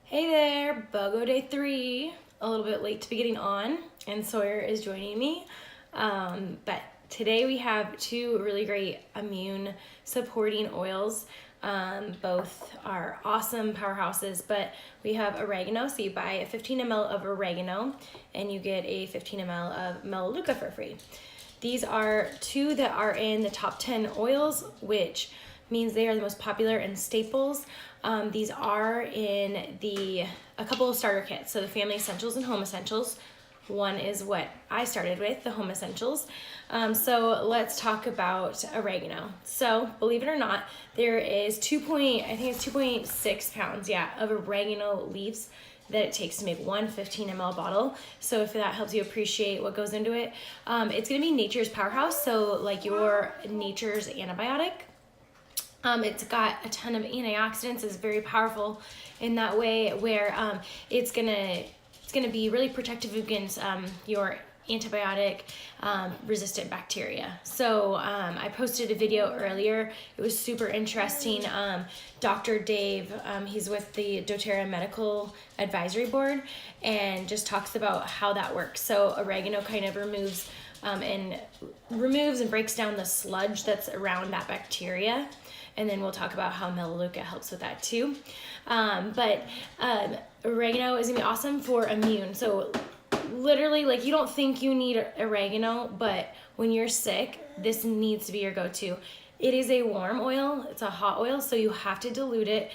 Hey there, BOGO day 3, a little bit late to be getting on, and Sawyer is joining me. But today we have two really great immune supporting oils. Both are awesome powerhouses, but we have oregano, so you buy a 15 ml of oregano and you get a 15 ml of Melaleuca for free. These are two that are in the top 10 oils, which means they are the most popular and staples. These are in a couple of starter kits, so the Family Essentials and Home Essentials. One is what I started with, the Home Essentials. So let's talk about oregano. So believe it or not, there is 2.6 pounds, of oregano leaves that it takes to make one 15 ml bottle. So if that helps you appreciate what goes into it, it's gonna be nature's powerhouse. So like your nature's antibiotic. It's got a ton of antioxidants. It's very powerful in that way where it's gonna be really protective against your antibiotic resistant bacteria. So I posted a video earlier. It was super interesting. Dr. Dave, he's with the doTERRA Medical Advisory Board and just talks about how that works. So oregano kind of removes and breaks down the sludge that's around that bacteria. And then we'll talk about how Melaleuca helps with that too. But oregano is gonna be awesome for immune. So literally, like, you don't think you need oregano, but when you're sick, this needs to be your go-to. It is a warm oil, it's a hot oil, so you have to dilute it.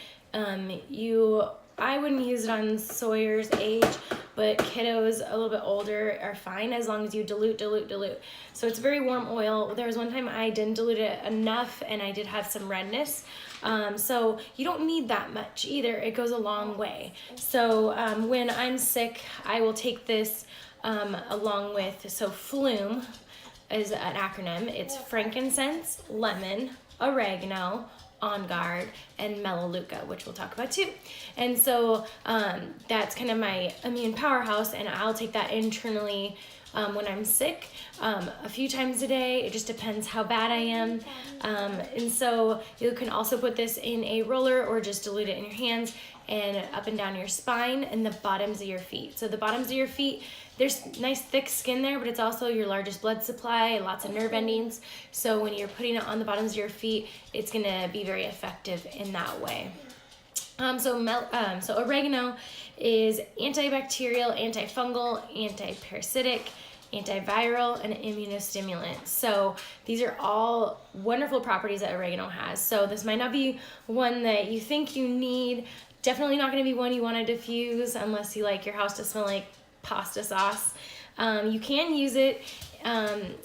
I wouldn't use it on Sawyer's age, but kiddos a little bit older are fine as long as you dilute. So it's a very warm oil. There was one time I didn't dilute it enough and I did have some redness. So you don't need that much either. It goes a long way. So when I'm sick, I will take this along with, so FLUME is an acronym. It's frankincense, lemon, oregano, On Guard, and Melaleuca, which we'll talk about too. And so that's kind of my immune powerhouse, and I'll take that internally when I'm sick a few times a day. It just depends how bad I am. And so you can also put this in a roller or just dilute it in your hands and up and down your spine and the bottoms of your feet. So the bottoms of your feet, there's nice thick skin there, but it's also your largest blood supply, lots of nerve endings. So when you're putting it on the bottoms of your feet, it's gonna be very effective in that way. So oregano is antibacterial, antifungal, antiparasitic, antiviral, and immunostimulant. So these are all wonderful properties that oregano has. So this might not be one that you think you need. Definitely not going to be one you want to diffuse unless you like your house to smell like pasta sauce. You can use it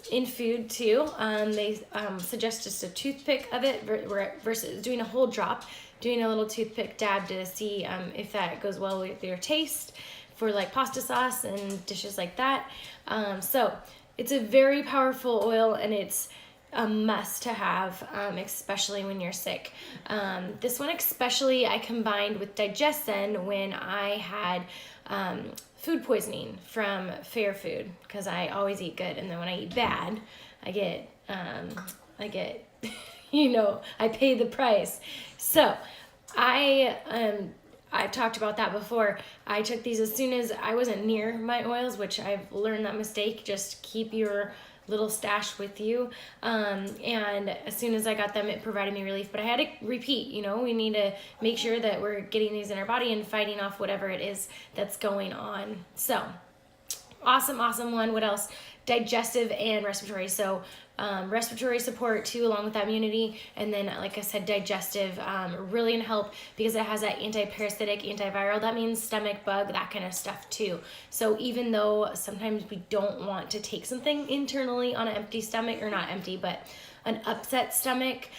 in food too. They suggest just a toothpick of it versus doing a whole drop, doing a little toothpick dab to see if that goes well with your taste for like pasta sauce and dishes like that. So it's a very powerful oil and it's a must to have, especially when you're sick. This one especially I combined with Digestin when I had food poisoning from fair food, because I always eat good, and then when I eat bad, I get I pay the price. So I've talked about that before. I took these as soon as I wasn't near my oils, which I've learned that mistake. Just keep your little stash with you. And as soon as I got them, it provided me relief. But I had to repeat, we need to make sure that we're getting these in our body and fighting off whatever it is that's going on. So awesome one. What else? Digestive and respiratory. So respiratory support too, along with that immunity, and then like I said, digestive, really gonna help because it has that antiparasitic, antiviral. That means stomach bug, that kind of stuff too. So even though sometimes we don't want to take something internally on an empty stomach, or not empty, but an upset stomach,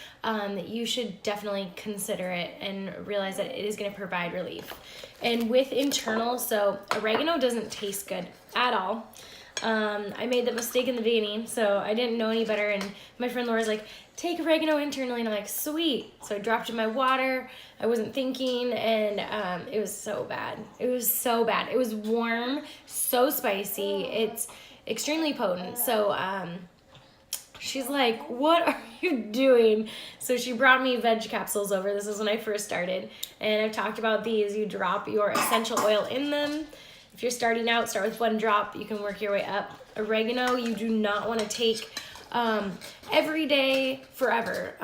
you should definitely consider it and realize that it is going to provide relief. And with internal, so oregano doesn't taste good at all. I made that mistake in the beginning, so I didn't know any better, and my friend Laura's like, take oregano internally, and I'm like, sweet. So I dropped it in my water, I wasn't thinking, and it was so bad. It was warm, so spicy, it's extremely potent. So she's like, what are you doing? So she brought me veg capsules over. This is when I first started. And I've talked about these. You drop your essential oil in them. If you're starting out, start with 1 drop. You can work your way up. Oregano, you do not want to take every day forever.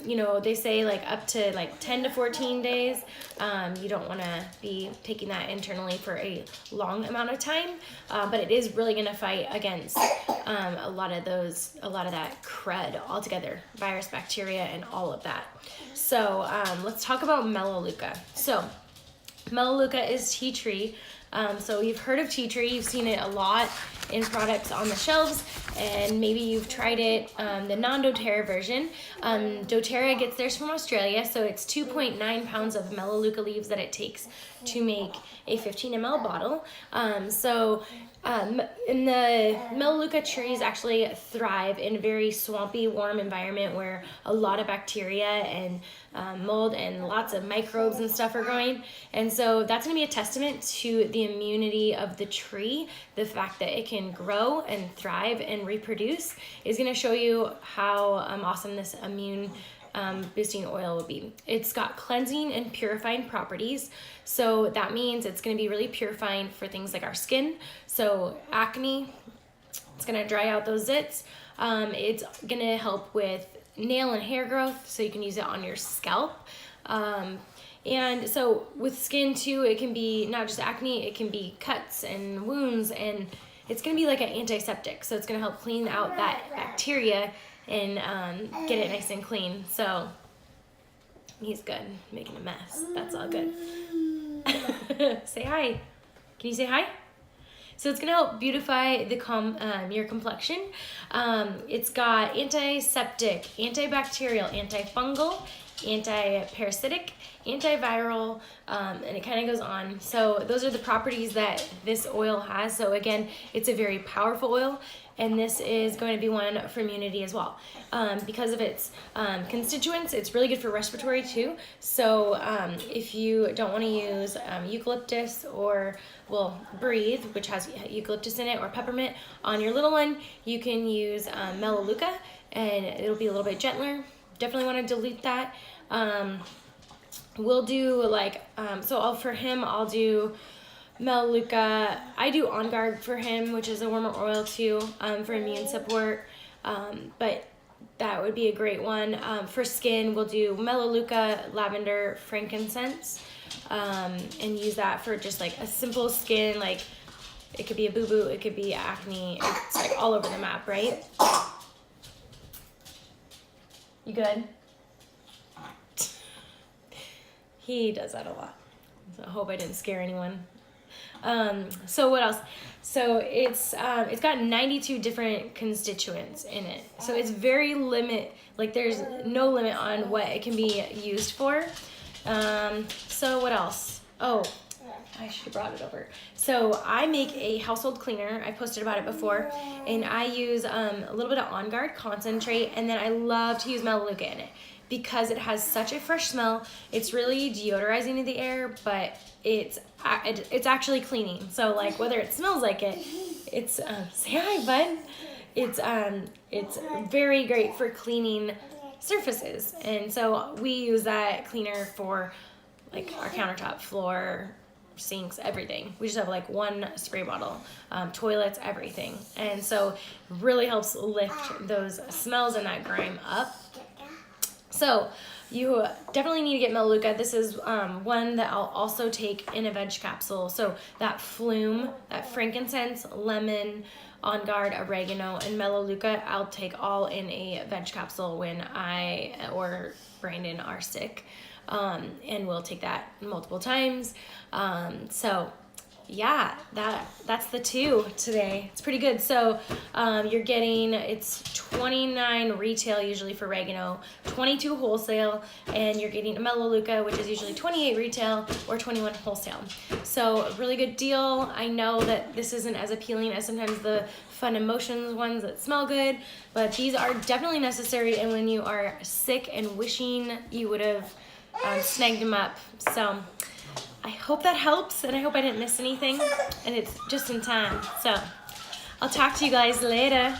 You know, they say like up to like 10 to 14 days. You don't want to be taking that internally for a long amount of time, but it is really going to fight against a lot of that crud altogether, virus, bacteria, and all of that. So let's talk about Melaleuca. So Melaleuca is tea tree. So you've heard of tea tree, you've seen it a lot in products on the shelves, and maybe you've tried it, the non-doTERRA version. doTERRA gets theirs from Australia, so it's 2.9 pounds of Melaleuca leaves that it takes to make a 15 ml bottle. And the Melaleuca trees actually thrive in a very swampy, warm environment where a lot of bacteria and mold and lots of microbes and stuff are growing. And so that's going to be a testament to the immunity of the tree. The fact that it can grow and thrive and reproduce is going to show you how awesome this immune boosting oil will be. It's got cleansing and purifying properties, so that means it's going to be really purifying for things like our skin. So acne, it's going to dry out those zits. It's going to help with nail and hair growth, so you can use it on your scalp. And so with skin too, it can be not just acne, it can be cuts and wounds, and it's going to be like an antiseptic, so it's going to help clean out that bacteria and get it nice and clean. So he's good, making a mess. That's all good. Say hi. Can you say hi? So it's gonna help beautify the your complexion. It's got antiseptic, antibacterial, antifungal, anti-parasitic, antiviral, and it kind of goes on. So those are the properties that this oil has. So again, it's a very powerful oil, and this is going to be one for immunity as well. Because of its constituents, it's really good for respiratory too. So if you don't want to use eucalyptus or, well, Breathe, which has eucalyptus in it, or peppermint on your little one, you can use Melaleuca, and it'll be a little bit gentler. Definitely want to dilute that. We'll do like, for him, I'll do Melaleuca. I do On Guard for him, which is a warmer oil too, for immune support. But that would be a great one. For skin, we'll do Melaleuca, lavender, frankincense, and use that for just like a simple skin. Like it could be a boo-boo, it could be acne. It's like all over the map, right? You good? He does that a lot. So I hope I didn't scare anyone. So what else? So it's got 92 different constituents in it. So it's very there's no limit on what it can be used for. So what else? Oh, I should have brought it over. So I make a household cleaner. I posted about it before, and I use a little bit of On Guard concentrate, and then I love to use Melaleuca in it because it has such a fresh smell. It's really deodorizing the air, but it's actually cleaning. So like whether it smells like it, it's say hi, bud. It's very great for cleaning surfaces, and so we use that cleaner for like our countertop, floor, sinks, everything. We just have like one spray bottle, toilets, everything, and so really helps lift those smells and that grime up. So you definitely need to get Melaleuca. This is one that I'll also take in a veg capsule. So that flume, that frankincense, lemon, On Guard, oregano, and Melaleuca, I'll take all in a veg capsule when I or Brandon are sick. And we'll take that multiple times. So yeah, that's the 2 today. It's pretty good. So you're getting, it's $29 retail usually for oregano, $22 wholesale, and you're getting a Melaleuca, which is usually $28 retail or $21 wholesale. So really good deal. I know that this isn't as appealing as sometimes the Fun Emotions ones that smell good, but these are definitely necessary, and when you are sick and wishing you would have snagged them up. So I hope that helps, and I hope I didn't miss anything, and it's just in time. So I'll talk to you guys later.